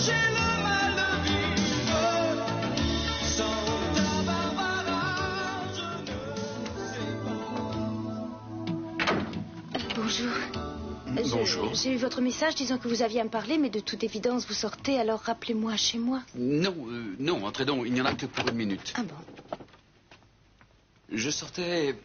j'ai le mal de vivre sans ta Barbara, je ne sais pas. Bonjour. Bonjour. J'ai eu votre message disant que vous aviez à me parler, mais de toute évidence, vous sortez, alors rappelez-moi chez moi. Non, non, entrez donc, il n'y en a que pour une minute. Ah bon? Je sortais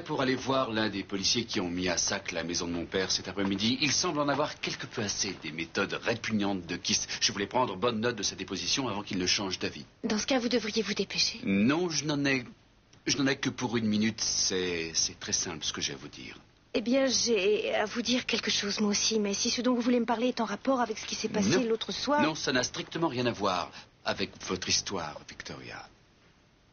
pour aller voir l'un des policiers qui ont mis à sac la maison de mon père cet après-midi. Il semble en avoir quelque peu assez des méthodes répugnantes de Kiss. Je voulais prendre bonne note de sa déposition avant qu'il ne change d'avis. Dans ce cas, vous devriez vous dépêcher. Non, je n'en ai que pour une minute. C'est très simple ce que j'ai à vous dire. Eh bien, j'ai à vous dire quelque chose, moi aussi, mais si ce dont vous voulez me parler est en rapport avec ce qui s'est passé l'autre soir... Non, ça n'a strictement rien à voir avec votre histoire, Victoria.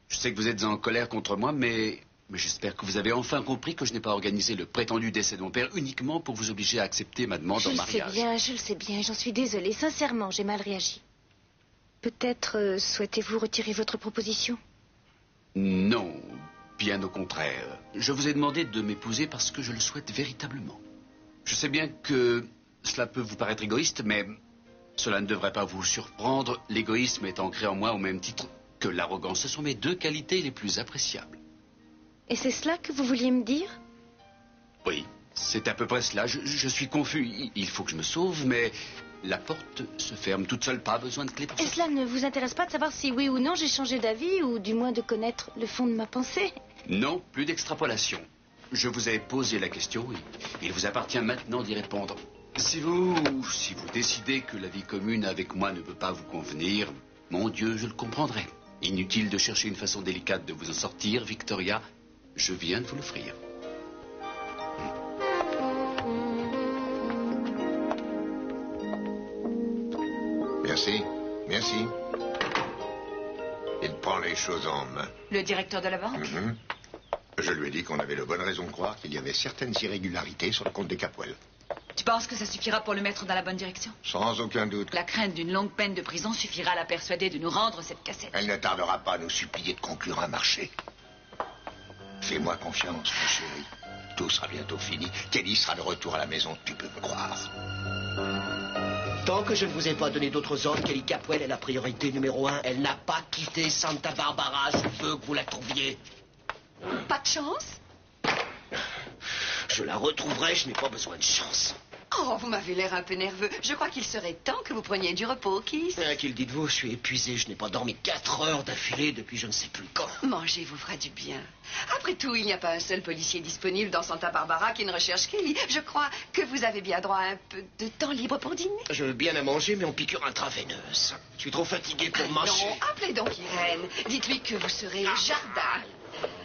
Je sais que vous êtes en colère contre moi, mais j'espère que vous avez enfin compris que je n'ai pas organisé le prétendu décès de mon père uniquement pour vous obliger à accepter ma demande en mariage. Je le sais bien, j'en suis désolée. Sincèrement, j'ai mal réagi. Peut-être souhaitez-vous retirer votre proposition? Non, bien au contraire. Je vous ai demandé de m'épouser parce que je le souhaite véritablement. Je sais bien que cela peut vous paraître égoïste, mais cela ne devrait pas vous surprendre. L'égoïsme est ancré en moi au même titre que l'arrogance. Ce sont mes deux qualités les plus appréciables. Et c'est cela que vous vouliez me dire? Oui, c'est à peu près cela. Je suis confus. Il faut que je me sauve, mais la porte se ferme toute seule. Pas besoin de clé pour ça. Et cela ne vous intéresse pas de savoir si oui ou non j'ai changé d'avis, ou du moins de connaître le fond de ma pensée? Non, plus d'extrapolation. Je vous ai posé la question et il vous appartient maintenant d'y répondre. Si vous décidez que la vie commune avec moi ne peut pas vous convenir, mon Dieu, je le comprendrai. Inutile de chercher une façon délicate de vous en sortir, Victoria. Je viens de vous l'offrir. Merci, merci. Il prend les choses en main. Le directeur de la banque? Je lui ai dit qu'on avait de bonnes raisons de croire qu'il y avait certaines irrégularités sur le compte des Capwell. Tu penses que ça suffira pour le mettre dans la bonne direction? Sans aucun doute. La crainte d'une longue peine de prison suffira à la persuader de nous rendre cette cassette. Elle ne tardera pas à nous supplier de conclure un marché. Fais-moi confiance, mon chéri. Tout sera bientôt fini. Kelly sera de retour à la maison, tu peux me croire. Tant que je ne vous ai pas donné d'autres ordres, Kelly Capwell est la priorité numéro 1. Elle n'a pas quitté Santa Barbara. Je veux que vous la trouviez. Pas de chance? Je la retrouverai, je n'ai pas besoin de chance. Oh, vous m'avez l'air un peu nerveux. Je crois qu'il serait temps que vous preniez du repos, Kiss. Qu'il dites-vous, je suis épuisé. Je n'ai pas dormi 4 heures d'affilée depuis je ne sais plus quand. Manger vous fera du bien. Après tout, il n'y a pas un seul policier disponible dans Santa Barbara qui ne recherche Kelly. Je crois que vous avez bien droit à un peu de temps libre pour dîner. Je veux bien à manger, mais en piqûre intraveineuse. Je suis trop fatigué pour marcher. Non, appelez donc Irène. Dites-lui que vous serez au jardin.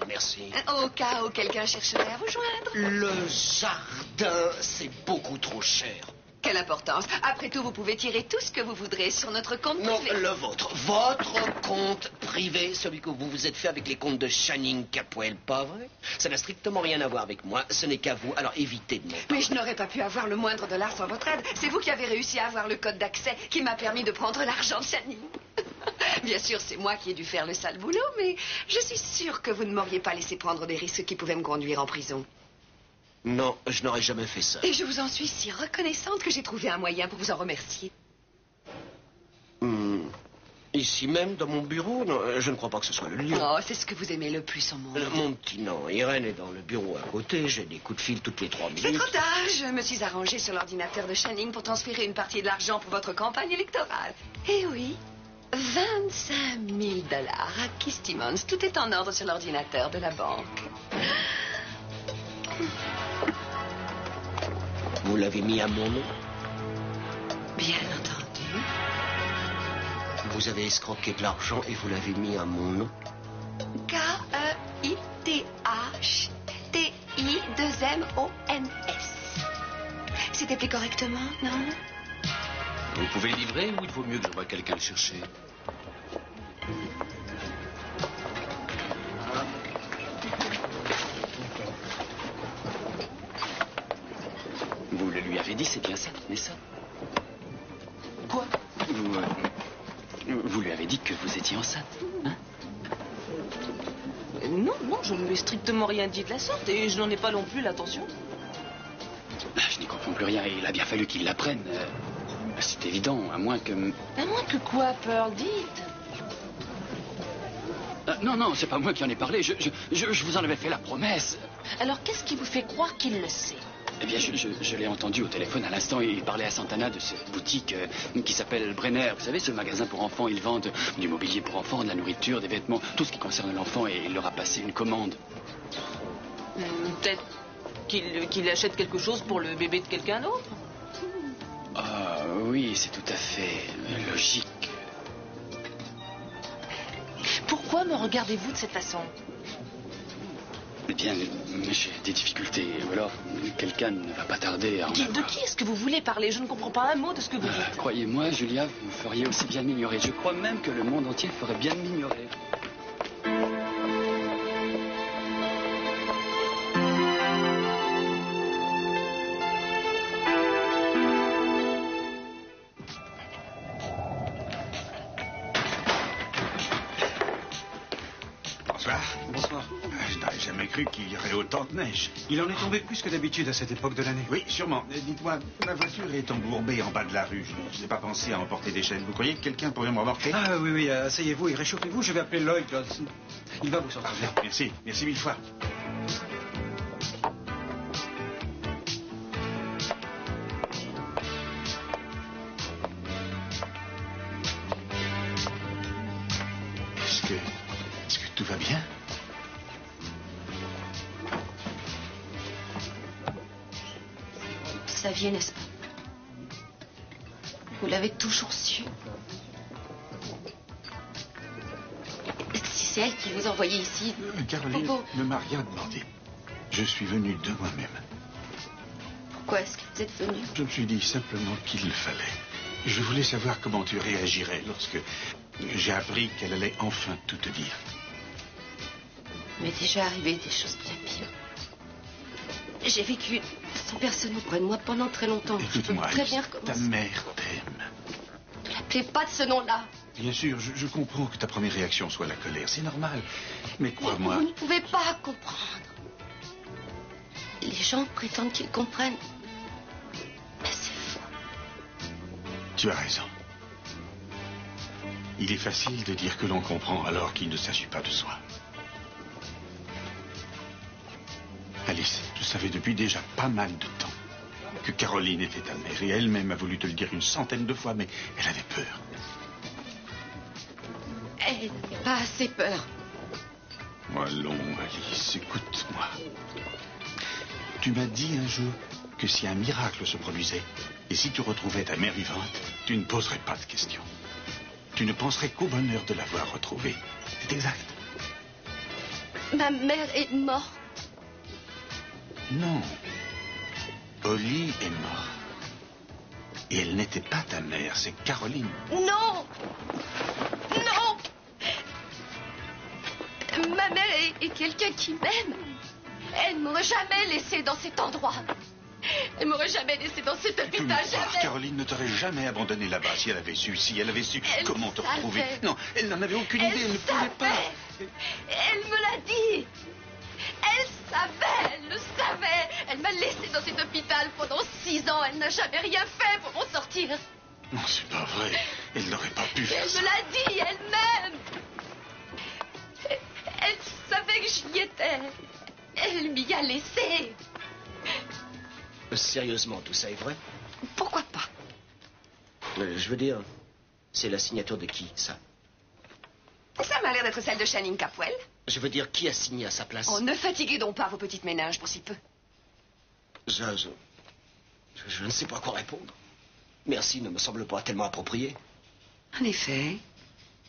Merci. Au cas où quelqu'un chercherait à vous joindre. Le jardin, c'est beaucoup trop cher. Quelle importance. Après tout, vous pouvez tirer tout ce que vous voudrez sur notre compte Non, privé. le vôtre. Votre compte privé, celui que vous vous êtes fait avec les comptes de Channing Capwell, pas vrai? Ça n'a strictement rien à voir avec moi. Ce n'est qu'à vous. Alors évitez de me... Mais je n'aurais pas pu avoir le moindre dollar sans votre aide. C'est vous qui avez réussi à avoir le code d'accès qui m'a permis de prendre l'argent de Channing. Bien sûr, c'est moi qui ai dû faire le sale boulot, mais je suis sûre que vous ne m'auriez pas laissé prendre des risques qui pouvaient me conduire en prison. Non, je n'aurais jamais fait ça. Et je vous en suis si reconnaissante que j'ai trouvé un moyen pour vous en remercier. Ici même, dans mon bureau? Non, je ne crois pas que ce soit le lieu. Oh, c'est ce que vous aimez le plus au monde. Mon petit nom, Irène est dans le bureau à côté. J'ai des coups de fil toutes les 3 minutes. C'est trop tard. Je me suis arrangée sur l'ordinateur de Channing pour transférer une partie de l'argent pour votre campagne électorale. Eh oui, 25 000 $ à Kiss Timmons. Tout est en ordre sur l'ordinateur de la banque. Vous l'avez mis à mon nom? Bien entendu. Vous avez escroqué de l'argent et vous l'avez mis à mon nom? K-E-I-T-H-T-I-2-M-O-N-S. C'est appelé correctement, non? Vous pouvez livrer ou il vaut mieux que je voie quelqu'un le chercher? Vous le lui avez dit, c'est bien ça, n'est-ce pas? Quoi? Vous lui avez dit que vous étiez enceinte, hein? Non, je ne lui ai strictement rien dit de la sorte et je n'en ai pas non plus l'intention. Je n'y comprends plus rien et il a bien fallu qu'il l'apprenne. C'est évident, à moins que... À moins que quoi, Pearl, dites. Non, c'est pas moi qui en ai parlé. Je vous en avais fait la promesse. Alors qu'est-ce qui vous fait croire qu'il le sait? Eh bien, je l'ai entendu au téléphone à l'instant. Il parlait à Santana de cette boutique qui s'appelle Brenner. Vous savez, ce magasin pour enfants. Ils vendent du mobilier pour enfants, de la nourriture, des vêtements, tout ce qui concerne l'enfant. Et il leur a passé une commande. Peut-être qu'il achète quelque chose pour le bébé de quelqu'un d'autre? Ah oui, c'est tout à fait logique. Pourquoi me regardez-vous de cette façon? Eh bien, j'ai des difficultés. Ou alors, quelqu'un ne va pas tarder à en De avoir. qui est-ce que vous voulez parler? Je ne comprends pas un mot de ce que vous dites. Croyez-moi, Julia, vous feriez aussi bien de m'ignorer. Je crois même que le monde entier ferait bien de m'ignorer. Bonsoir. Bonsoir. Je n'aurais jamais cru qu'il y aurait autant de neige. Il en est tombé plus que d'habitude à cette époque de l'année. Oui, sûrement. Dites-moi, ma voiture est embourbée en bas de la rue. Je n'ai pas pensé à emporter des chaînes. Vous croyez que quelqu'un pourrait me remorquer? Ah oui, asseyez-vous et réchauffez-vous. Je vais appeler Lloyd Johnson. Il va vous sortir. Merci mille fois. Est-ce que tout va bien? Vous saviez, n'est-ce pas? Vous l'avez toujours su. Si c'est elle qui vous envoyait ici... Caroline Pourquoi ne m'a rien demandé. Je suis venu de moi-même. Pourquoi est-ce que vous êtes venu? Je me suis dit simplement qu'il le fallait. Je voulais savoir comment tu réagirais lorsque j'ai appris qu'elle allait enfin tout te dire. Il m'est déjà arrivé des choses bien pires. J'ai vécu sans personne auprès de moi pendant très longtemps. Je peux Écoute-moi, très Alice, bien ta recommencer. mère t'aime. Ne l'appelez pas de ce nom-là. Bien sûr, je comprends que ta première réaction soit la colère. C'est normal. Mais crois-moi... Vous ne pouvez pas comprendre. Les gens prétendent qu'ils comprennent. Mais c'est faux. Tu as raison. Il est facile de dire que l'on comprend alors qu'il ne s'agit pas de soi. Alice, je savais depuis déjà pas mal de temps que Caroline était ta mère et elle-même a voulu te le dire une centaine de fois, mais elle avait peur. Elle n'avait pas assez peur. Allons, Alice, écoute-moi. Tu m'as dit un jour que si un miracle se produisait et si tu retrouvais ta mère vivante, tu ne poserais pas de questions. Tu ne penserais qu'au bonheur de l'avoir retrouvée. C'est exact. Ma mère est morte. Non. Holly est morte. Et elle n'était pas ta mère, c'est Caroline. Non. Non. Ma mère est quelqu'un qui m'aime. Elle ne m'aurait jamais laissé dans cet endroit. Elle m'aurait jamais laissé dans cet Tu me hôpital, crois, jamais. Caroline ne t'aurait jamais abandonné là-bas si elle avait su, Elle comment te savait. retrouver. Non, elle n'en avait aucune idée, elle ne pouvait pas. Elle me l'a dit. Elle savait, elle le savait. Elle m'a laissé dans cet hôpital pendant 6 ans. Elle n'a jamais rien fait pour m'en sortir. Non, c'est pas vrai. Elle n'aurait pas pu faire Elle ça. me l'a dit elle-même. Elle savait que j'y étais. Elle m'y a laissé. Sérieusement, tout ça est vrai? Pourquoi pas? Je veux dire, c'est la signature de qui, ça? Ça m'a l'air d'être celle de Channing Capwell. Je veux dire, qui a signé à sa place? Oh, ne fatiguez donc pas vos petites ménages pour si peu. Je ne sais pas quoi répondre. Merci ne me semble pas tellement approprié. En effet.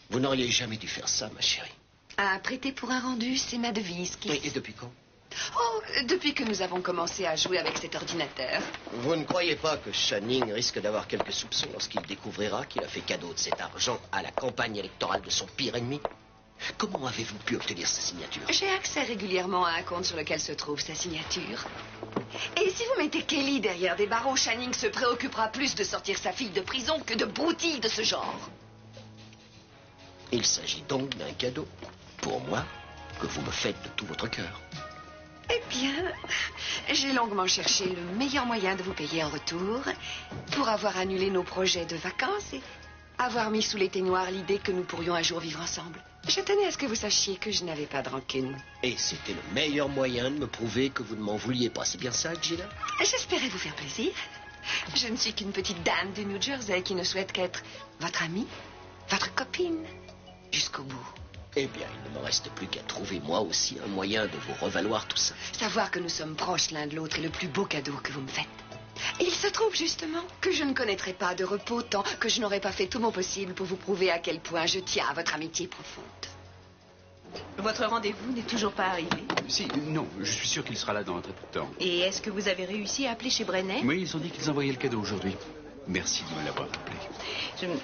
Vous n'auriez jamais dû faire ça, ma chérie. Un prêté pour un rendu, c'est ma devise. Oui, et depuis quand? Oh, depuis que nous avons commencé à jouer avec cet ordinateur. Vous ne croyez pas que Channing risque d'avoir quelques soupçons lorsqu'il découvrira qu'il a fait cadeau de cet argent à la campagne électorale de son pire ennemi? Comment avez-vous pu obtenir sa signature? J'ai accès régulièrement à un compte sur lequel se trouve sa signature. Et si vous mettez Kelly derrière des barreaux, Channing se préoccupera plus de sortir sa fille de prison que de broutilles de ce genre. Il s'agit donc d'un cadeau, pour moi, que vous me faites de tout votre cœur. Eh bien, j'ai longuement cherché le meilleur moyen de vous payer en retour pour avoir annulé nos projets de vacances et avoir mis sous l'éteignoir l'idée que nous pourrions un jour vivre ensemble. Je tenais à ce que vous sachiez que je n'avais pas de rancune. Et c'était le meilleur moyen de me prouver que vous ne m'en vouliez pas. C'est bien ça, Gina? J'espérais vous faire plaisir. Je ne suis qu'une petite dame du New Jersey qui ne souhaite qu'être votre amie, votre copine, jusqu'au bout. Eh bien, il ne me reste plus qu'à trouver moi aussi un moyen de vous revaloir tout ça. Savoir que nous sommes proches l'un de l'autre est le plus beau cadeau que vous me faites. Et il se trouve justement que je ne connaîtrai pas de repos tant que je n'aurai pas fait tout mon possible pour vous prouver à quel point je tiens à votre amitié profonde. Votre rendez-vous n'est toujours pas arrivé. Si, non, je suis sûr qu'il sera là dans très peu de temps. Et est-ce que vous avez réussi à appeler chez Brennan? Oui, ils ont dit qu'ils envoyaient le cadeau aujourd'hui. Merci de me l'avoir rappelé.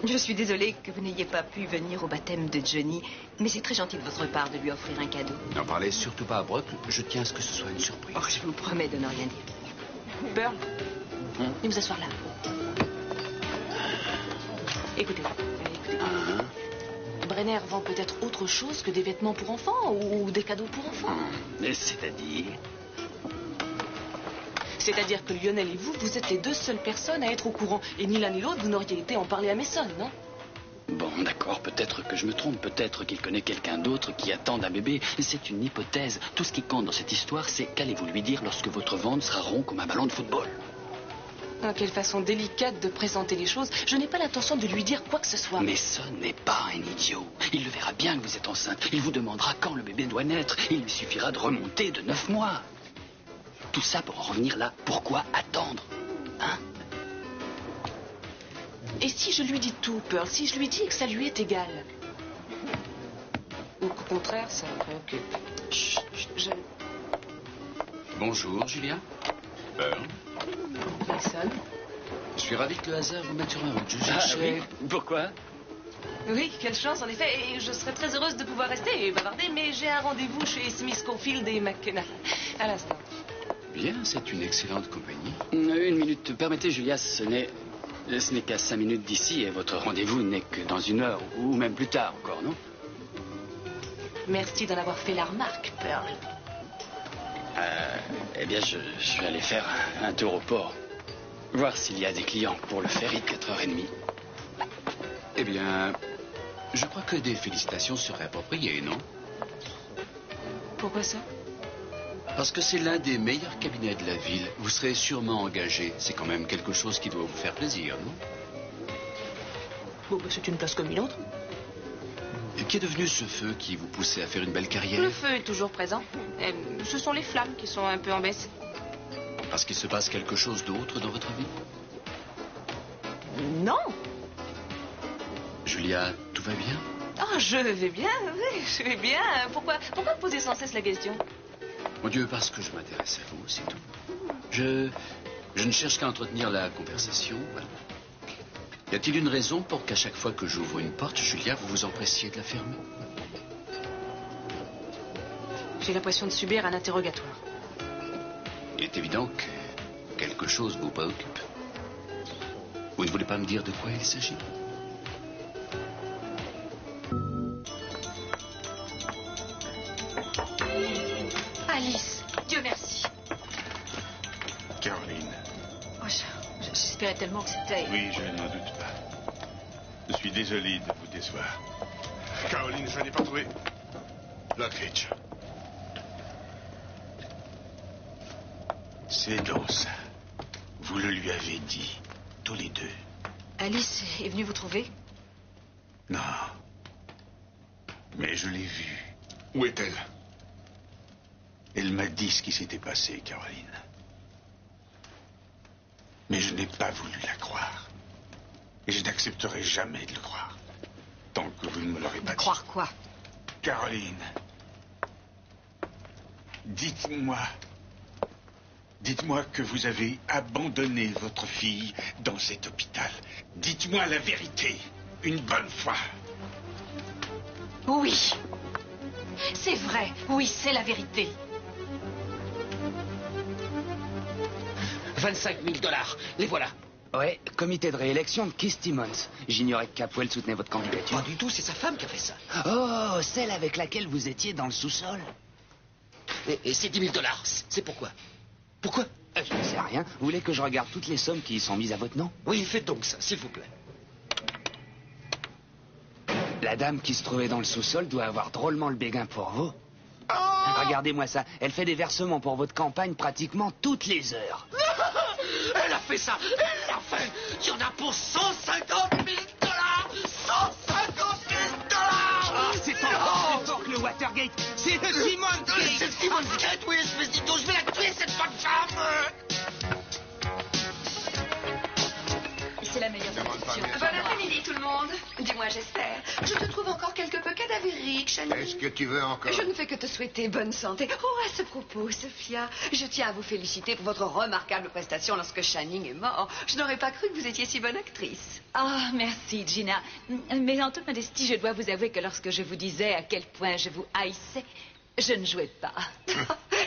Je suis désolée que vous n'ayez pas pu venir au baptême de Johnny, mais c'est très gentil de votre part de lui offrir un cadeau. N'en parlez surtout pas à Brock, je tiens à ce que ce soit une surprise. Oh, je vous promets de ne rien dire. Pearl, venez vous asseoir là. Écoutez. Brenner vend peut-être autre chose que des vêtements pour enfants ou des cadeaux pour enfants. C'est-à-dire? C'est-à-dire que Lionel et vous, vous êtes les deux seules personnes à être au courant. Et ni l'un ni l'autre, vous n'auriez été en parler à Mason, non? Bon, d'accord, peut-être que je me trompe, peut-être qu'il connaît quelqu'un d'autre qui attend un bébé. C'est une hypothèse. Tout ce qui compte dans cette histoire, c'est qu'allez-vous lui dire lorsque votre ventre sera rond comme un ballon de football? Oh, quelle façon délicate de présenter les choses. Je n'ai pas l'intention de lui dire quoi que ce soit. Mason n'est pas un idiot. Il le verra bien que vous êtes enceinte. Il vous demandera quand le bébé doit naître. Il lui suffira de remonter de 9 mois. Tout ça pour en revenir là. Pourquoi attendre? Hein? Et si je lui dis tout, Pearl? Si je lui dis que ça lui est égal? Ou qu'au contraire, ça me préoccupe? Chut, je... Bonjour, Julia. Pearl. Mason. Je suis ravi que le hasard vous mette sur ma route. Je cherchais... Pourquoi? Oui, quelle chance en effet. Et je serais très heureuse de pouvoir rester et bavarder, mais j'ai un rendez-vous chez Smith Schofield et McKenna. À l'instant. Bien, c'est une excellente compagnie. Une minute. Permettez, Julia, ce n'est qu'à 5 minutes d'ici et votre rendez-vous n'est que dans 1 heure ou même plus tard encore, non? Merci d'en avoir fait la remarque, Pearl. Eh bien, je vais aller faire un tour au port. Voir s'il y a des clients pour le ferry de 4h30. Eh bien, je crois que des félicitations seraient appropriées, non? Pourquoi ça? Parce que c'est l'un des meilleurs cabinets de la ville. Vous serez sûrement engagé. C'est quand même quelque chose qui doit vous faire plaisir, non? Oh, bah, c'est une place comme une autre. Et qu'est devenu ce feu qui vous poussait à faire une belle carrière? Le feu est toujours présent. Ce sont les flammes qui sont un peu en baisse. Parce qu'il se passe quelque chose d'autre dans votre vie? Non. Julia, tout va bien? Ah, je vais bien, oui, je vais bien. Pourquoi poser sans cesse la question? Mon Dieu, parce que je m'intéresse à vous, c'est tout. Je ne cherche qu'à entretenir la conversation, voilà. Y a-t-il une raison pour qu'à chaque fois que j'ouvre une porte, Julia, vous vous empressiez de la fermer? J'ai l'impression de subir un interrogatoire. Il est évident que quelque chose vous préoccupe. Vous ne voulez pas me dire de quoi il s'agit? Alice, Dieu merci. Caroline. Oh, j'espérais tellement que c'était... Oui, je n'en doute pas. Je suis désolé de vous décevoir. Caroline, je n'ai pas trouvé Lockridge. C'est donc ça. Vous le lui avez dit, tous les deux. Alice est venue vous trouver? Non. Mais je l'ai vue. Où est-elle? Elle m'a dit ce qui s'était passé, Caroline. Mais je n'ai pas voulu la croire. Et je n'accepterai jamais de le croire. Tant que vous ne me l'aurez pas dit. Croire quoi? Caroline. Dites-moi. Dites-moi que vous avez abandonné votre fille dans cet hôpital. Dites-moi la vérité. Une bonne fois. Oui. C'est vrai. Oui, c'est la vérité. 25 000 $, les voilà. Ouais, comité de réélection de Keith Timmons. J'ignorais que Capwell soutenait votre candidature. Pas du tout, c'est sa femme qui a fait ça. Oh, celle avec laquelle vous étiez dans le sous-sol. Et ces 10 000 $, c'est pourquoi? Pourquoi? Je ne sais rien. Vous voulez que je regarde toutes les sommes qui y sont mises à votre nom? Oui, faites donc ça, s'il vous plaît. La dame qui se trouvait dans le sous-sol doit avoir drôlement le béguin pour vous. Regardez-moi ça. Elle fait des versements pour votre campagne pratiquement toutes les heures. Elle a fait ça. Elle l'a fait. Il y en a pour 150 000 $. 150 000 $. C'est encore plus fort que le Watergate. C'est le Simmons Gate. C'est le Simmons Gate, oui, espèce d'idiot. Je vais la tuer, cette bonne femme. C'est la meilleure solution. Bon après-midi, tout le monde. Dis-moi, j'espère. Je te trouve encore quelque peu cadavérique, Channing. Qu'est-ce que tu veux encore? Je ne fais que te souhaiter bonne santé. Oh, à ce propos, Sophia, je tiens à vous féliciter pour votre remarquable prestation lorsque Channing est mort. Je n'aurais pas cru que vous étiez si bonne actrice. Ah, merci, Gina. Mais en toute modestie, je dois vous avouer que lorsque je vous disais à quel point je vous haïssais, je ne jouais pas.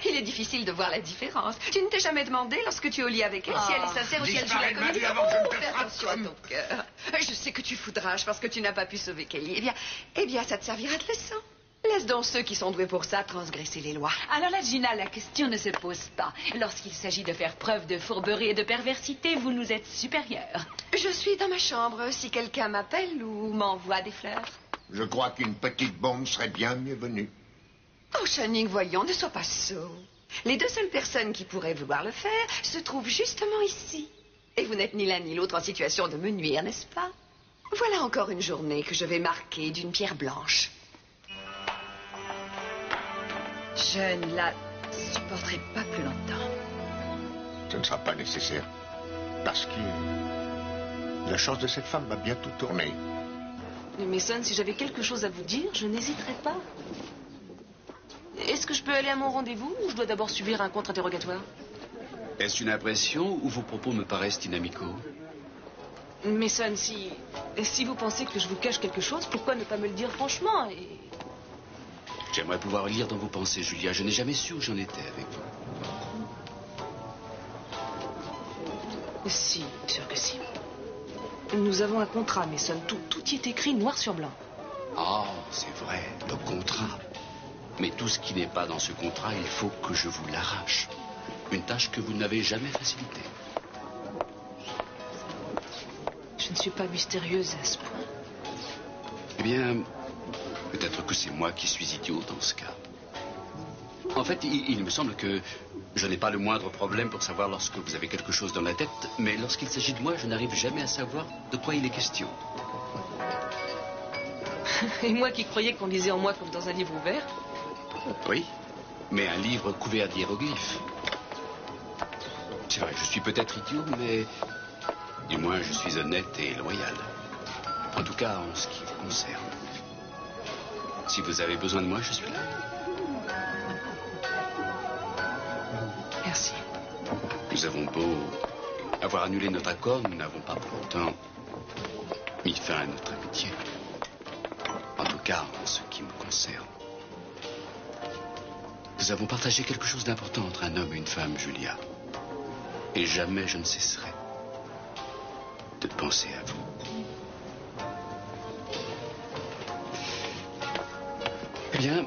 Il est difficile de voir la différence. Tu ne t'es jamais demandé, lorsque tu es au lit avec elle, si elle est sincère ou si elle joue la comédie. Fais attention à ton cœur. Je sais que tu foudrages parce que tu n'as pas pu sauver Kelly. Eh bien, ça te servira de leçon. Laisse donc ceux qui sont doués pour ça transgresser les lois. Alors là, Gina, la question ne se pose pas. Lorsqu'il s'agit de faire preuve de fourberie et de perversité, vous nous êtes supérieurs. Je suis dans ma chambre si quelqu'un m'appelle ou m'envoie des fleurs. Je crois qu'une petite bombe serait bien mieux venue. Oh, Channing, voyons, ne sois pas sot. Les deux seules personnes qui pourraient vouloir le faire se trouvent justement ici. Et vous n'êtes ni l'un ni l'autre en situation de me nuire, n'est-ce pas? Voilà encore une journée que je vais marquer d'une pierre blanche. Je ne la supporterai pas plus longtemps. Ce ne sera pas nécessaire. Parce que la chance de cette femme va bientôt tourner. Mais Mason, si j'avais quelque chose à vous dire, je n'hésiterais pas. Est-ce que je peux aller à mon rendez-vous ou je dois d'abord subir un contre-interrogatoire? Est-ce une impression ou vos propos me paraissent inamicaux? Mason, si vous pensez que je vous cache quelque chose, pourquoi ne pas me le dire franchement et... J'aimerais pouvoir lire dans vos pensées, Julia. Je n'ai jamais su où j'en étais avec vous. Si, bien sûr que si. Nous avons un contrat, Mason. Tout y est écrit noir sur blanc. Ah, c'est vrai, le contrat. Mais tout ce qui n'est pas dans ce contrat, il faut que je vous l'arrache. Une tâche que vous n'avez jamais facilitée. Je ne suis pas mystérieuse à ce point. Eh bien, peut-être que c'est moi qui suis idiot dans ce cas. En fait, il me semble que je n'ai pas le moindre problème pour savoir lorsque vous avez quelque chose dans la tête, mais lorsqu'il s'agit de moi, je n'arrive jamais à savoir de quoi il est question. Et moi qui croyais qu'on lisait en moi comme dans un livre ouvert. Oui, mais un livre couvert d'hiéroglyphes. C'est vrai, je suis peut-être idiot, mais du moins je suis honnête et loyal. En tout cas, en ce qui vous concerne. Si vous avez besoin de moi, je suis là. Merci. Nous avons beau avoir annulé notre accord, nous n'avons pas pour autant mis fin à notre amitié. En tout cas, en ce qui me concerne. Nous avons partagé quelque chose d'important entre un homme et une femme, Julia. Et jamais je ne cesserai de penser à vous. Eh bien,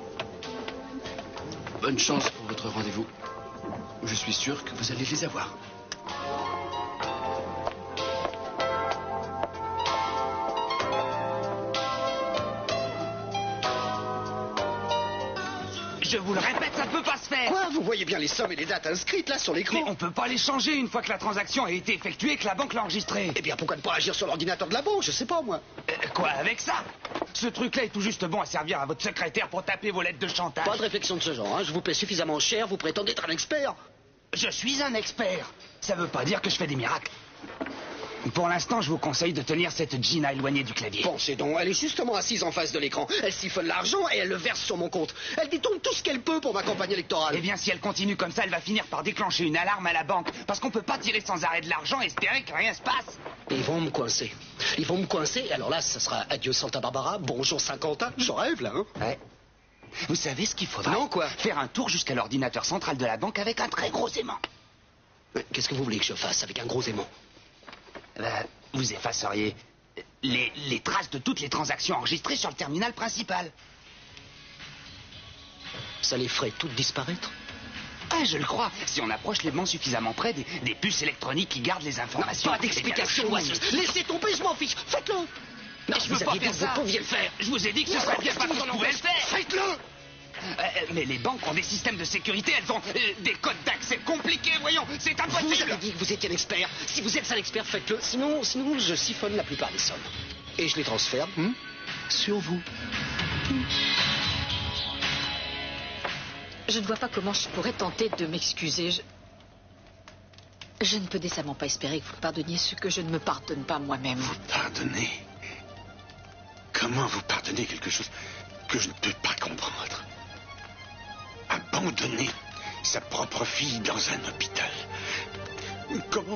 bonne chance pour votre rendez-vous. Je suis sûr que vous allez les avoir. Je vous le répète, ça ne peut pas se faire. Quoi? Vous voyez bien les sommes et les dates inscrites là sur l'écran. Mais on peut pas les changer une fois que la transaction a été effectuée et que la banque l'a enregistrée. Eh bien, pourquoi ne pas agir sur l'ordinateur de la banque? Je sais pas, moi. Quoi, avec ça? Ce truc-là est tout juste bon à servir à votre secrétaire pour taper vos lettres de chantage. Pas de réflexion de ce genre, hein. Je vous paie suffisamment cher, vous prétendez être un expert. Je suis un expert. Ça veut pas dire que je fais des miracles. Pour l'instant, je vous conseille de tenir cette Gina éloignée du clavier. Pensez donc, elle est justement assise en face de l'écran. Elle siphonne l'argent et elle le verse sur mon compte. Elle détourne tout ce qu'elle peut pour ma campagne électorale. Eh bien, si elle continue comme ça, elle va finir par déclencher une alarme à la banque. Parce qu'on peut pas tirer sans arrêt de l'argent et espérer que rien se passe. Ils vont me coincer. Ils vont me coincer. Alors là, ça sera adieu Santa Barbara, bonjour Saint-Quentin. J'en rêve, là, hein. Ouais. Vous savez ce qu'il faudra? Non, quoi? Faire un tour jusqu'à l'ordinateur central de la banque avec un très gros aimant. Qu'est-ce que vous voulez que je fasse avec un gros aimant? Vous effaceriez les traces de toutes les transactions enregistrées sur le terminal principal. Ça les ferait toutes disparaître? Ouais, je le crois. Si on approche les bancs suffisamment près, des puces électroniques qui gardent les informations. Pas d'explication, oiseuse. Laissez tomber, je m'en fiche. Faites-le. Non, je veux pas faire ça. Vous pouviez le faire. Je vous ai dit que ce serait bien pas qu'on pouvait le faire. Faites-le. Mais les banques ont des systèmes de sécurité, elles ont des codes d'accès compliqués, voyons, c'est impossible. Vous avez dit que vous étiez un expert. Si vous êtes un expert, faites-le. Sinon, je siphonne la plupart des sommes. Et je les transfère sur vous. Je ne vois pas comment je pourrais tenter de m'excuser. Je ne peux décemment pas espérer que vous pardonniez ce que je ne me pardonne pas moi-même. Vous pardonnez? Comment vous pardonnez quelque chose que je ne peux pas comprendre? Abandonner sa propre fille dans un hôpital. Comment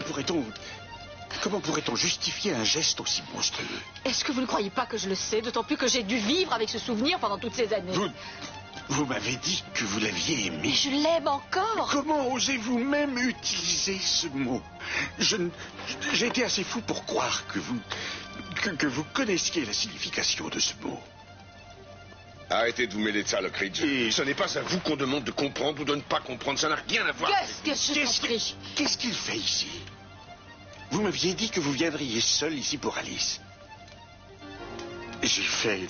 pourrait-on justifier un geste aussi monstrueux? Est-ce que vous ne croyez pas que je le sais, d'autant plus que j'ai dû vivre avec ce souvenir pendant toutes ces années? Vous m'avez dit que vous l'aviez aimé. Je l'aime encore. Comment osez-vous même utiliser ce mot? J'ai été assez fou pour croire que vous connaissiez la signification de ce mot. Arrêtez de vous mêler de ça, Lockridge. Ce n'est pas à vous qu'on demande de comprendre ou de ne pas comprendre. Ça n'a rien à voir. Qu'est-ce qu'il fait ici? Vous m'aviez dit que vous viendriez seul ici pour Alice. J'ai fait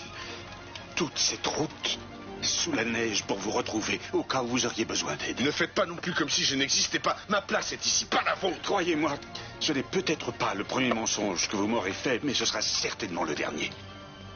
toute cette route sous la neige pour vous retrouver, au cas où vous auriez besoin d'aide. Ne faites pas non plus comme si je n'existais pas. Ma place est ici, pas la vôtre. Croyez-moi, ce n'est peut-être pas le premier mensonge que vous m'aurez fait, mais ce sera certainement le dernier.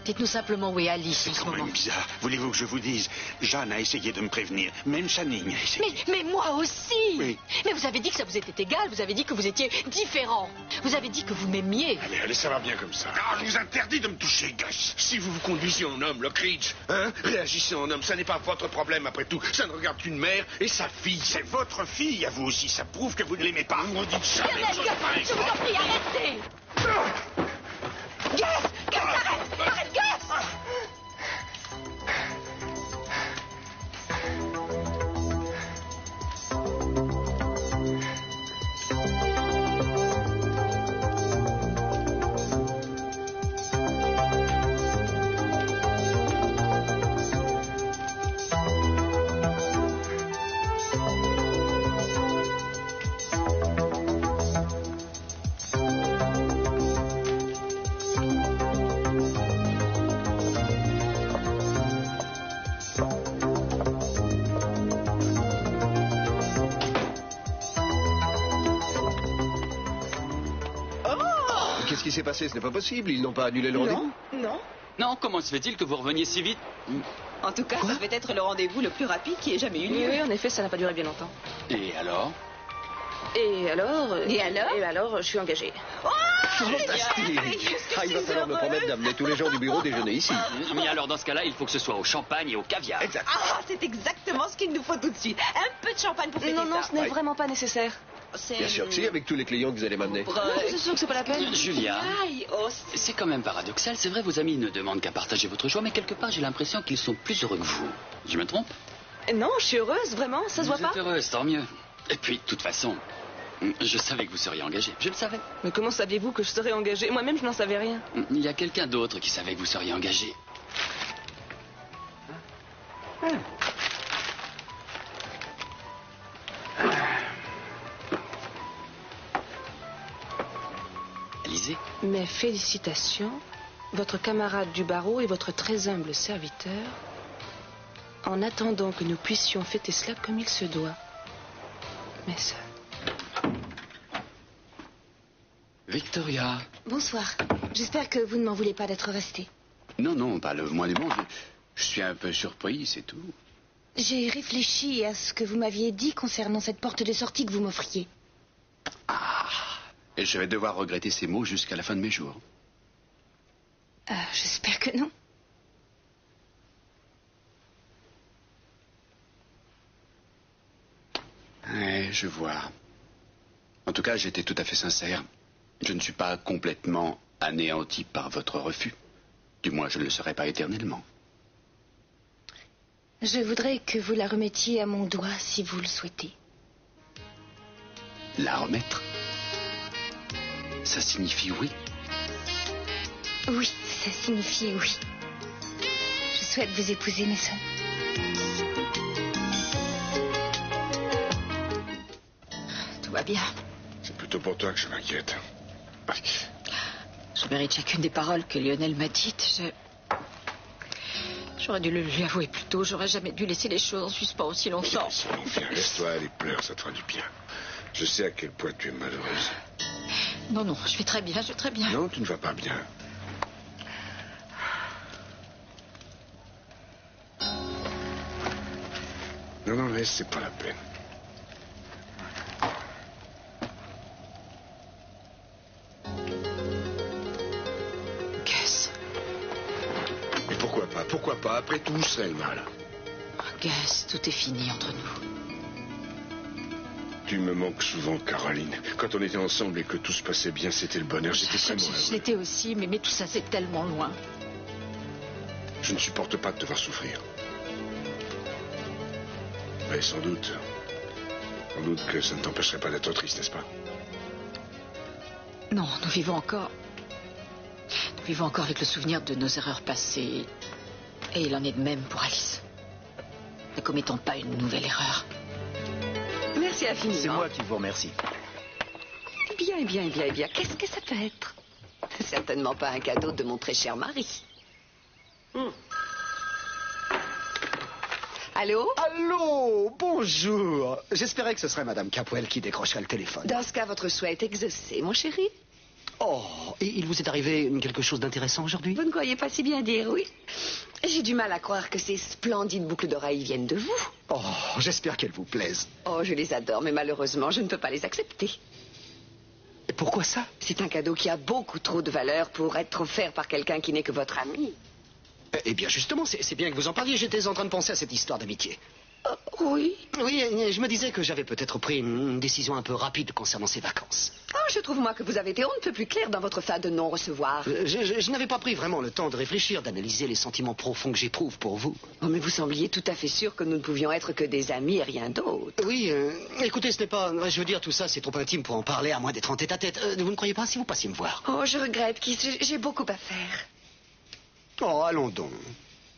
Dites-nous simplement où est Alice en ce C'est quand moment. même bizarre. Voulez-vous que je vous dise? Jeanne a essayé de me prévenir. Même Channing a essayé. Mais moi aussi. Oui. Mais vous avez dit que ça vous était égal. Vous avez dit que vous étiez différent. Vous avez dit que vous m'aimiez. Allez, ça va bien comme ça. Je vous interdis de me toucher, Gus. Si vous vous conduisez en homme, Lockridge, hein, réagissez en homme. Ça n'est pas votre problème, après tout. Ça ne regarde qu'une mère et sa fille. C'est votre fille, à vous aussi. Ça prouve que vous ne l'aimez pas. Vous dites jamais Lionel, chose Gus, pareille. je vous en prie, arrêtez. Gus, arrête. Arrête, Gus. Qu'est-ce qui s'est passé? Ce n'est pas possible. Ils n'ont pas annulé le rendez-vous? Non. Non, comment se fait-il que vous reveniez si vite? En tout cas, ça devait être le rendez-vous le plus rapide qui ait jamais eu lieu. Oui, en effet, ça n'a pas duré bien longtemps. Et alors? Et alors Et alors? Et alors, je suis engagée. Fantastique. Il va falloir me promettre d'amener tous les gens du bureau déjeuner ici. Mais alors, dans ce cas-là, il faut que ce soit au champagne et au caviar. Exact. Ah, c'est exactement ce qu'il nous faut tout de suite. Un peu de champagne pour fêter Non, non, ça. ce n'est vraiment pas nécessaire. Bien sûr que si, avec tous les clients que vous allez m'amener. C'est sûr que c'est pas la peine. Julia, Aïe, oh, c'est quand même paradoxal. C'est vrai, vos amis ne demandent qu'à partager votre joie, mais quelque part, j'ai l'impression qu'ils sont plus heureux que vous. Je me trompe? Non, je suis heureuse, vraiment, ça se voit Vous pas. êtes heureuse, tant mieux. Et puis, de toute façon, je savais que vous seriez engagée. Je le savais. Mais comment saviez-vous que je serais engagée? Moi-même, je n'en savais rien. Il y a quelqu'un d'autre qui savait que vous seriez engagée. Lisez. Mes félicitations. Votre camarade du barreau est votre très humble serviteur. En attendant que nous puissions fêter cela comme il se doit. Mais ça... Victoria. Bonsoir. J'espère que vous ne m'en voulez pas d'être restée. Non, non, pas le moins du monde. Je suis un peu surpris, c'est tout. J'ai réfléchi à ce que vous m'aviez dit concernant cette porte de sortie que vous m'offriez. Et je vais devoir regretter ces mots jusqu'à la fin de mes jours. J'espère que non. Ouais, je vois. En tout cas, j'étais tout à fait sincère. Je ne suis pas complètement anéanti par votre refus. Du moins, je ne le serai pas éternellement. Je voudrais que vous la remettiez à mon doigt si vous le souhaitez. La remettre? Ça signifie oui? Oui, ça signifie oui. Je souhaite vous épouser, Mason. va bien. C'est plutôt pour toi que je m'inquiète. Je mérite chacune des paroles que Lionel m'a dites. J'aurais dû le lui avouer plus tôt. J'aurais jamais dû laisser les choses en suspens aussi longtemps. Viens, laisse-toi aller, pleure, ça te fera du bien. Je sais à quel point tu es malheureuse. Non, non, je vais très bien, je vais très bien. Non, tu ne vas pas bien. Non, non, laisse, c'est pas la peine. Gus. Mais pourquoi pas? Après tout, où serait le mal? Oh, Gus, tout est fini entre nous. Tu me manques souvent, Caroline. Quand on était ensemble et que tout se passait bien, c'était le bonheur. J'étais vraiment heureux. Je l'étais aussi, mais tout ça, c'est tellement loin. Je ne supporte pas de te voir souffrir. Mais sans doute que ça ne t'empêcherait pas d'être triste, n'est-ce pas? Non, nous vivons encore avec le souvenir de nos erreurs passées. Et il en est de même pour Alice. Ne commettons pas une nouvelle erreur. Merci infiniment. C'est moi qui vous remercie. Bien. Qu'est-ce que ça peut être? Certainement pas un cadeau de mon très cher mari. Allô? Allô, bonjour. J'espérais que ce serait Madame Capwell qui décrocherait le téléphone. Dans ce cas, votre souhait est exaucé, mon chéri. Oh, et il vous est arrivé quelque chose d'intéressant aujourd'hui? Vous ne croyez pas si bien dire, oui? J'ai du mal à croire que ces splendides boucles d'oreilles viennent de vous. Oh, j'espère qu'elles vous plaisent. Oh, je les adore, mais malheureusement, je ne peux pas les accepter. Et pourquoi ça? C'est un cadeau qui a beaucoup trop de valeur pour être offert par quelqu'un qui n'est que votre ami. Eh bien, justement, c'est bien que vous en parliez. J'étais en train de penser à cette histoire d'amitié. Oui? Oui, je me disais que j'avais peut-être pris une décision un peu rapide concernant ces vacances. Oh, je trouve, moi, que vous avez été on ne peut plus clair dans votre fin de non-recevoir. Je n'avais pas pris vraiment le temps de réfléchir, d'analyser les sentiments profonds que j'éprouve pour vous. Oh, mais vous sembliez tout à fait sûr que nous ne pouvions être que des amis et rien d'autre. Oui, écoutez, ce n'est pas... Je veux dire, tout ça, c'est trop intime pour en parler, à moins d'être en tête-à-tête. Vous ne croyez pas si vous passiez me voir? Oh, je regrette, Keith, j'ai beaucoup à faire. Oh, allons donc.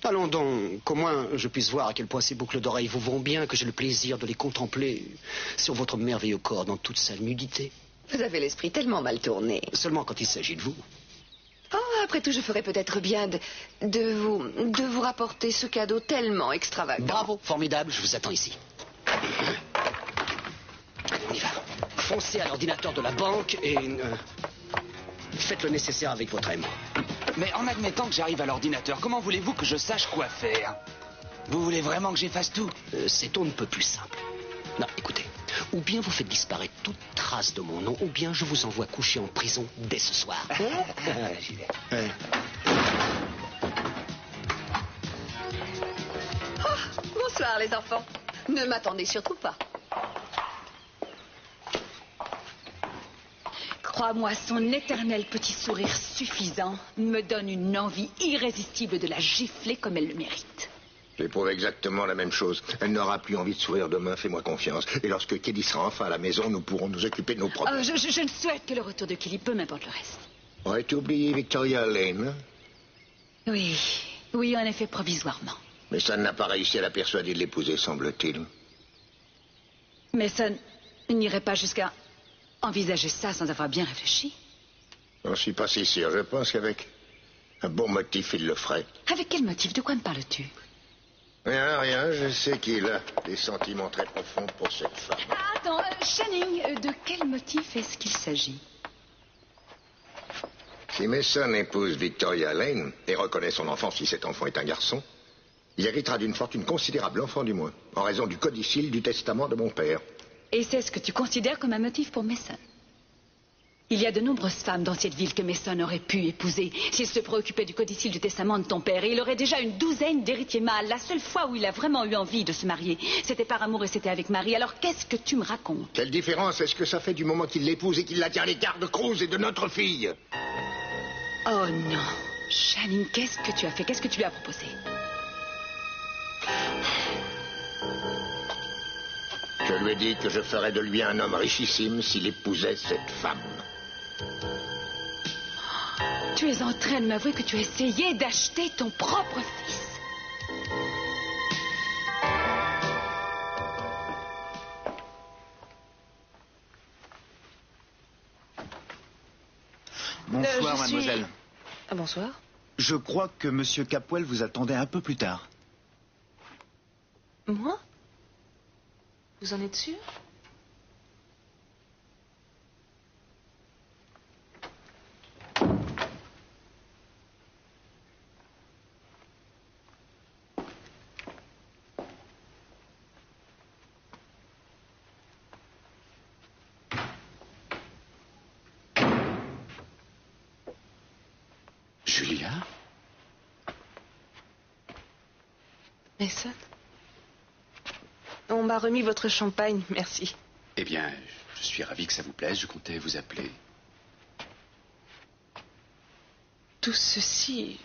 Allons donc, qu'au moins je puisse voir à quel point ces boucles d'oreilles vous vont bien, que j'ai le plaisir de les contempler sur votre merveilleux corps dans toute sa nudité. Vous avez l'esprit tellement mal tourné. Seulement quand il s'agit de vous. Oh, après tout, je ferais peut-être bien de vous rapporter ce cadeau tellement extravagant. Bravo, formidable, je vous attends ici. On y va. Foncez à l'ordinateur de la banque et... faites le nécessaire avec votre aimant. Mais en admettant que j'arrive à l'ordinateur, comment voulez-vous que je sache quoi faire? Vous voulez vraiment que j'efface tout? C'est on ne peut plus simple. Non, écoutez, ou bien vous faites disparaître toute trace de mon nom, ou bien je vous envoie coucher en prison dès ce soir. J'y vais. Oh, bonsoir, les enfants. Ne m'attendez surtout pas. Crois-moi, son éternel petit sourire suffisant me donne une envie irrésistible de la gifler comme elle le mérite. J'éprouve exactement la même chose. Elle n'aura plus envie de sourire demain, fais-moi confiance. Et lorsque Kelly sera enfin à la maison, nous pourrons nous occuper de nos problèmes. Je ne souhaite que le retour de Kelly, peu m'importe le reste. Aurais-tu oublié Victoria Lane? Oui, en effet, provisoirement. Mais ça n'a pas réussi à la persuader de l'épouser, semble-t-il. Mais ça n'irait pas jusqu'à envisager ça sans avoir bien réfléchi. Je ne suis pas si sûr. Je pense qu'avec un bon motif, il le ferait. Avec quel motif? De quoi me parles-tu? Rien. Je sais qu'il a des sentiments très profonds pour cette femme. Attends, Channing, de quel motif est-ce qu'il s'agit? Si Mason épouse Victoria Lane et reconnaît son enfant si cet enfant est un garçon, il héritera d'une fortune considérable, l'enfant du moins, en raison du codicille du testament de mon père. Et c'est ce que tu considères comme un motif pour Mason? Il y a de nombreuses femmes dans cette ville que Mason aurait pu épouser s'il se préoccupait du codicille du testament de ton père. Et il aurait déjà une douzaine d'héritiers mâles. La seule fois où il a vraiment eu envie de se marier, c'était par amour et c'était avec Marie. Alors qu'est-ce que tu me racontes? Quelle différence est-ce que ça fait du moment qu'il l'épouse et qu'il la tient à l'écart de Cruz et de notre fille? Oh non. Channing, qu'est-ce que tu as fait? Qu'est-ce que tu lui as proposé? Je lui ai dit que je ferais de lui un homme richissime s'il épousait cette femme. Tu es en train de m'avouer que tu as essayé d'acheter ton propre fils. Bonsoir, je suis- mademoiselle. Ah, bonsoir. Je crois que Monsieur Capwell vous attendait un peu plus tard. Moi? Vous en êtes sûr? Julia? Mason? On m'a remis votre champagne, merci. Eh bien, je suis ravi que ça vous plaise. Je comptais vous appeler. Tout ceci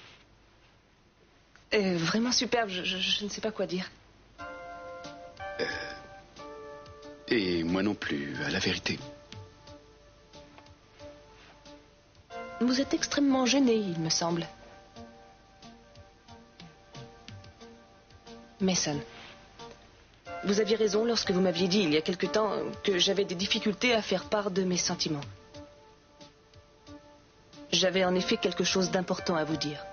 est vraiment superbe. Je ne sais pas quoi dire. Et moi non plus, à la vérité. Vous êtes extrêmement gêné, il me semble. Mason, vous aviez raison lorsque vous m'aviez dit il y a quelque temps que j'avais des difficultés à faire part de mes sentiments. J'avais en effet quelque chose d'important à vous dire.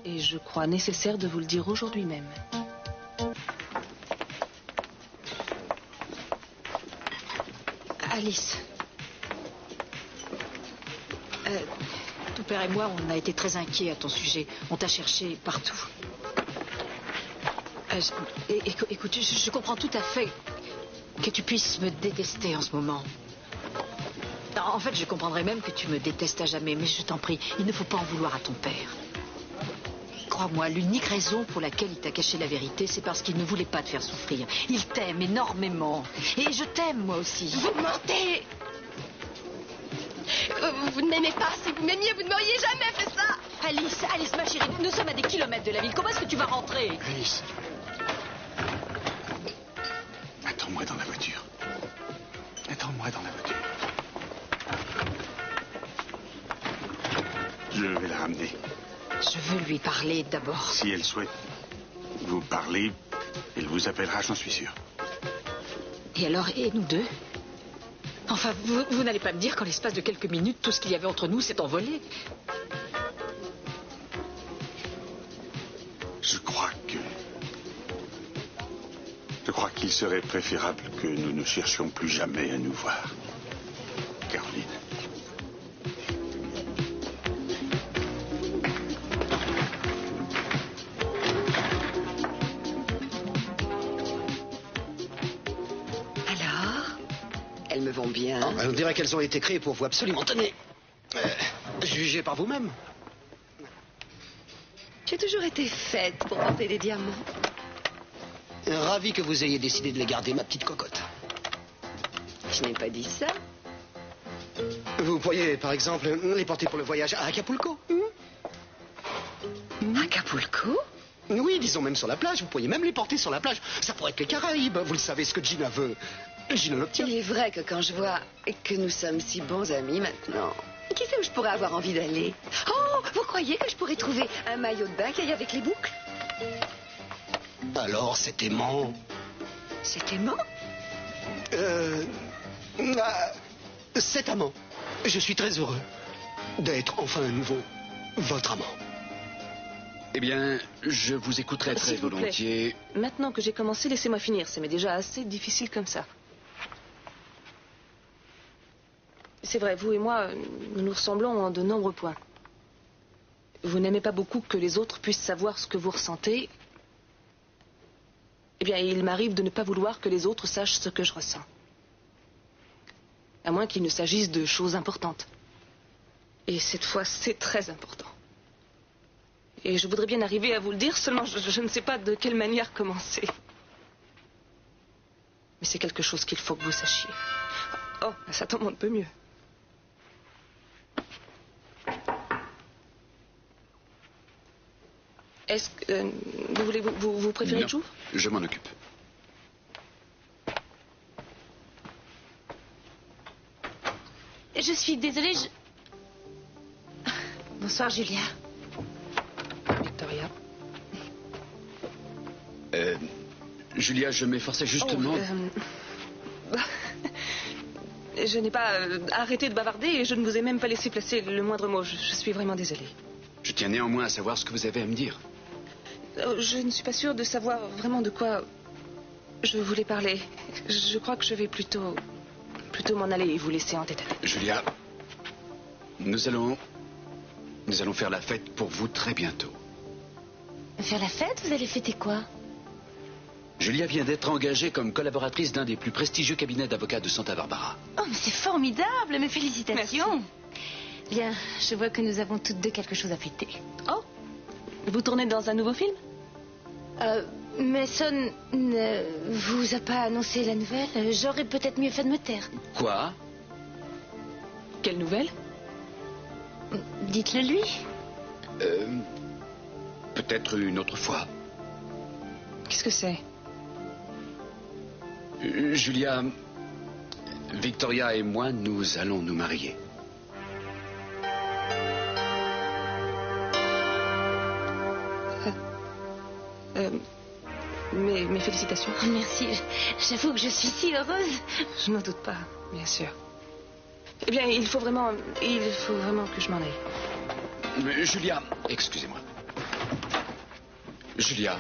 Et je crois nécessaire de vous le dire aujourd'hui même. Alice. Ton père et moi, on a été très inquiets à ton sujet. On t'a cherché partout. Écoute, je comprends tout à fait que tu puisses me détester en ce moment. En fait, je comprendrais même que tu me détestes à jamais, mais je t'en prie, il ne faut pas en vouloir à ton père. Crois-moi, l'unique raison pour laquelle il t'a caché la vérité, c'est parce qu'il ne voulait pas te faire souffrir. Il t'aime énormément. Et je t'aime, moi aussi. Vous mentez! Vous ne m'aimez pas. Si vous m'aimiez, vous ne m'auriez jamais fait ça. Alice, ma chérie, nous sommes à des kilomètres de la ville. Comment est-ce que tu vas rentrer? Alice. Attends-moi dans la voiture. Attends-moi dans la voiture. Je vais la ramener. Je veux lui parler d'abord. Si elle souhaite vous parler, elle vous appellera, j'en suis sûr. Et alors, et nous deux? Enfin, vous n'allez pas me dire qu'en l'espace de quelques minutes, tout ce qu'il y avait entre nous s'est envolé. Je crois qu'il serait préférable que nous ne cherchions plus jamais à nous voir. Caroline. Alors, elles me vont bien. On dirait qu'elles ont été créées pour vous absolument. Tenez, jugez par vous-même. J'ai toujours été faite pour porter des diamants. Ravi que vous ayez décidé de les garder, ma petite cocotte. Je n'ai pas dit ça. Vous pourriez, par exemple, les porter pour le voyage à Acapulco. Acapulco? Oui, disons même sur la plage. Vous pourriez même les porter sur la plage. Ça pourrait être les Caraïbes. Vous le savez, ce que Gina veut, Gina l'obtient. Il est vrai que quand je vois que nous sommes si bons amis maintenant, qui sait où je pourrais avoir envie d'aller? Oh, vous croyez que je pourrais trouver un maillot de bain qui aille avec les boucles? Alors, c'est aimant. C'est aimant? C'est amant. Je suis très heureux d'être enfin à nouveau votre amant. Eh bien, je vous écouterai très S'il vous plaît. volontiers. Maintenant que j'ai commencé, laissez-moi finir. Ça m'est déjà assez difficile comme ça. C'est vrai, vous et moi, nous nous ressemblons en de nombreux points. Vous n'aimez pas beaucoup que les autres puissent savoir ce que vous ressentez. Eh bien, il m'arrive de ne pas vouloir que les autres sachent ce que je ressens. À moins qu'il ne s'agisse de choses importantes. Et cette fois, c'est très important. Et je voudrais bien arriver à vous le dire, seulement je ne sais pas de quelle manière commencer. Mais c'est quelque chose qu'il faut que vous sachiez. Oh, ça tombe un peu mieux. Est-ce que vous préférez Non, que j'ouvre? je m'en occupe. Je suis désolée, Bonsoir, Julia. Victoria. Julia, je m'efforçais justement... Je n'ai pas arrêté de bavarder et je ne vous ai même pas laissé placer le moindre mot. Je suis vraiment désolée. Je tiens néanmoins à savoir ce que vous avez à me dire. Je ne suis pas sûre de savoir vraiment de quoi je voulais parler. Je crois que je vais plutôt m'en aller et vous laisser en tête-à-tête. Julia, nous allons faire la fête pour vous très bientôt. Faire la fête? Vous allez fêter quoi? Julia vient d'être engagée comme collaboratrice d'un des plus prestigieux cabinets d'avocats de Santa Barbara. Oh, mais c'est formidable! Mes félicitations! Merci. Bien, je vois que nous avons toutes deux quelque chose à fêter. Oh! Vous tournez dans un nouveau film? Mason ne vous a pas annoncé la nouvelle? J'aurais peut-être mieux fait de me taire. Quoi? Quelle nouvelle? Dites-le lui. Peut-être une autre fois. Qu'est-ce que c'est? Julia, Victoria et moi, nous allons nous marier. Mes félicitations. Oh, merci. J'avoue que je suis si heureuse. Je n'en doute pas, bien sûr. Eh bien, il faut vraiment que je m'en aille. Mais Julia, excusez-moi. Julia,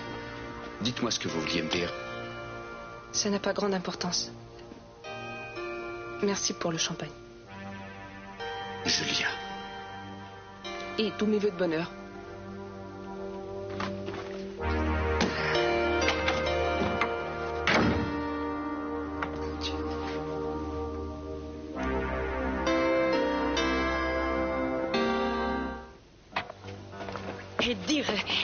dites-moi ce que vous vouliez me dire. Ça n'a pas grande importance. Merci pour le champagne. Julia. Et tous mes vœux de bonheur.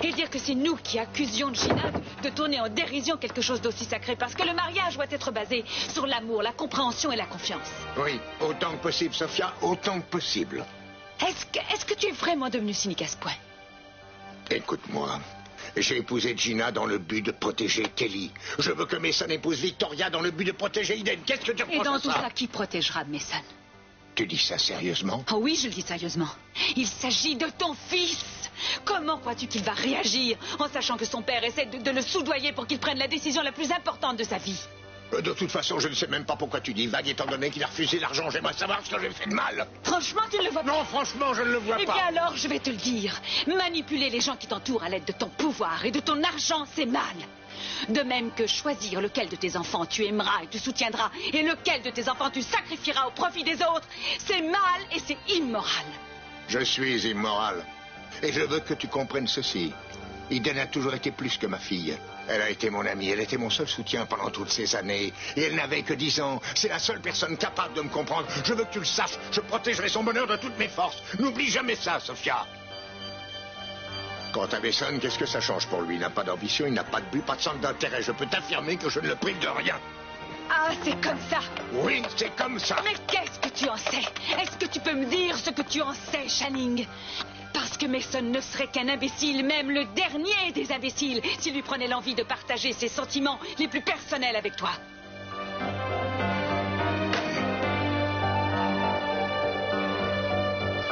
Et dire que c'est nous qui accusions Gina de tourner en dérision quelque chose d'aussi sacré, parce que le mariage doit être basé sur l'amour, la compréhension et la confiance. Oui, autant que possible, Sophia, autant que possible. Est-ce que tu es vraiment devenu cynique à ce point? Écoute-moi, j'ai épousé Gina dans le but de protéger Kelly. Je veux que Mason épouse Victoria dans le but de protéger Eden. Qu'est-ce que tu reproches à ça? Et dans tout ça, qui protégera Mason? Tu dis ça sérieusement? Oh oui, je le dis sérieusement. Il s'agit de ton fils. Comment crois-tu qu'il va réagir en sachant que son père essaie de le soudoyer pour qu'il prenne la décision la plus importante de sa vie? De toute façon, je ne sais même pas pourquoi tu dis vague, étant donné qu'il a refusé l'argent. J'aimerais savoir ce que j'ai fait de mal. Franchement, tu ne le vois pas? Non, franchement, je ne le vois pas. Eh bien alors, je vais te le dire. Manipuler les gens qui t'entourent à l'aide de ton pouvoir et de ton argent, c'est mal. De même que choisir lequel de tes enfants tu aimeras et tu soutiendras et lequel de tes enfants tu sacrifieras au profit des autres, c'est mal et c'est immoral. Je suis immoral. Et je veux que tu comprennes ceci. Eden a toujours été plus que ma fille. Elle a été mon amie, elle était mon seul soutien pendant toutes ces années. Et elle n'avait que 10 ans. C'est la seule personne capable de me comprendre. Je veux que tu le saches. Je protégerai son bonheur de toutes mes forces. N'oublie jamais ça, Sophia. Quant à Mason, qu'est-ce que ça change pour lui? Il n'a pas d'ambition, il n'a pas de but, pas de centre d'intérêt. Je peux t'affirmer que je ne le prive de rien. Ah, c'est comme ça? Oui, c'est comme ça. Mais qu'est-ce que tu en sais? Est-ce que tu peux me dire ce que tu en sais, Channing? Parce que Mason ne serait qu'un imbécile, même le dernier des imbéciles, s'il lui prenait l'envie de partager ses sentiments les plus personnels avec toi.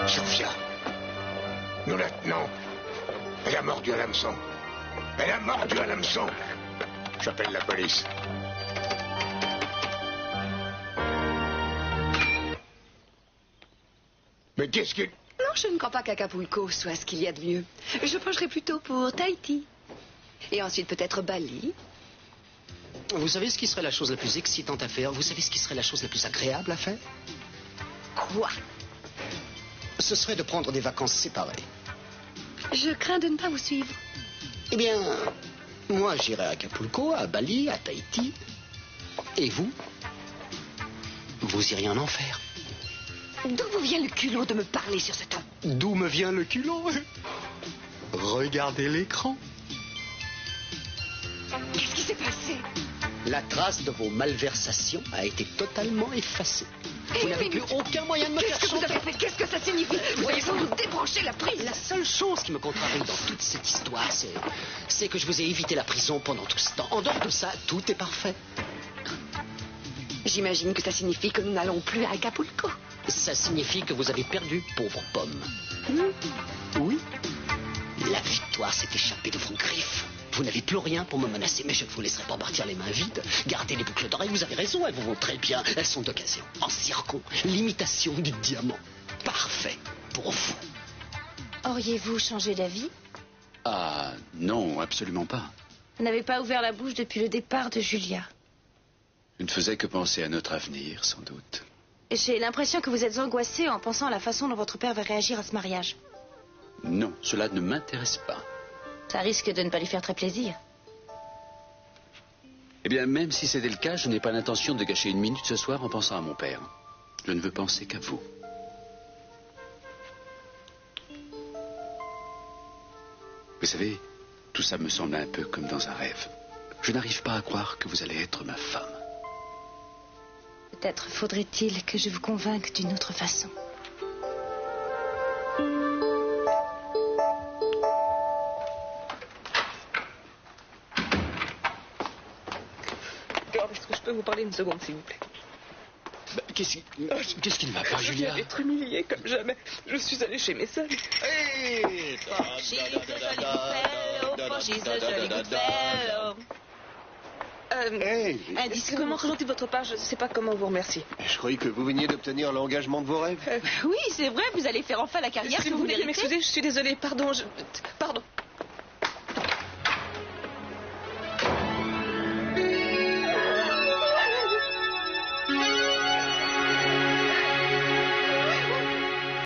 Sophia, nous la tenons. Elle a mordu à l'hameçon. Elle a mordu à l'hameçon. J'appelle la police. Mais qu'est-ce que... Non, je ne crois pas qu'Acapulco soit ce qu'il y a de mieux. Je pencherai plutôt pour Tahiti. Et ensuite peut-être Bali. Vous savez ce qui serait la chose la plus excitante à faire? Vous savez ce qui serait la chose la plus agréable à faire? Quoi? Ce serait de prendre des vacances séparées. Je crains de ne pas vous suivre. Eh bien, moi j'irai à Acapulco, à Bali, à Tahiti. Et vous? Vous iriez en enfer. D'où vous vient le culot de me parler sur ce ton? D'où me vient le culot? Regardez l'écran. Qu'est-ce qui s'est passé? La trace de vos malversations a été totalement effacée. Vous n'avez plus aucun moyen de me faire Qu'est-ce que vous chanter. avez fait? Qu'est-ce que ça signifie? Vous avez sans doute débranché la prise. La seule chose qui me contrarie dans toute cette histoire, c'est que je vous ai évité la prison pendant tout ce temps. En dehors de ça, tout est parfait. J'imagine que ça signifie que nous n'allons plus à Acapulco. Ça signifie que vous avez perdu, pauvre pomme. Oui. La victoire s'est échappée de vos griffes. Vous n'avez plus rien pour me menacer, mais je ne vous laisserai pas partir les mains vides. Gardez les boucles d'oreilles, vous avez raison, elles vous vont très bien. Elles sont d'occasion. En zircon, l'imitation du diamant. Parfait pour vous. Auriez-vous changé d'avis? Ah, non, absolument pas. Vous n'avez pas ouvert la bouche depuis le départ de Julia. Je ne faisais que penser à notre avenir, sans doute. J'ai l'impression que vous êtes angoissé en pensant à la façon dont votre père va réagir à ce mariage. Non, cela ne m'intéresse pas. Ça risque de ne pas lui faire très plaisir. Eh bien, même si c'était le cas, je n'ai pas l'intention de gâcher une minute ce soir en pensant à mon père. Je ne veux penser qu'à vous. Vous savez, tout ça me semble un peu comme dans un rêve. Je n'arrive pas à croire que vous allez être ma femme. Peut-être faudrait-il que je vous convainque d'une autre façon. Est-ce que je peux vous parler une seconde, s'il vous plaît? Qu'est-ce qui ne va pas, Je Julia? viens d'être humiliée comme jamais. Je suis allée chez mes sœurs. Indiscrètement gentil de votre part, je ne sais pas comment vous remercier. Je croyais que vous veniez d'obtenir l'engagement de vos rêves. Oui, c'est vrai, vous allez faire enfin la carrière que vous Veuillez méritez. m'excuser, je suis désolée, pardon, Pardon.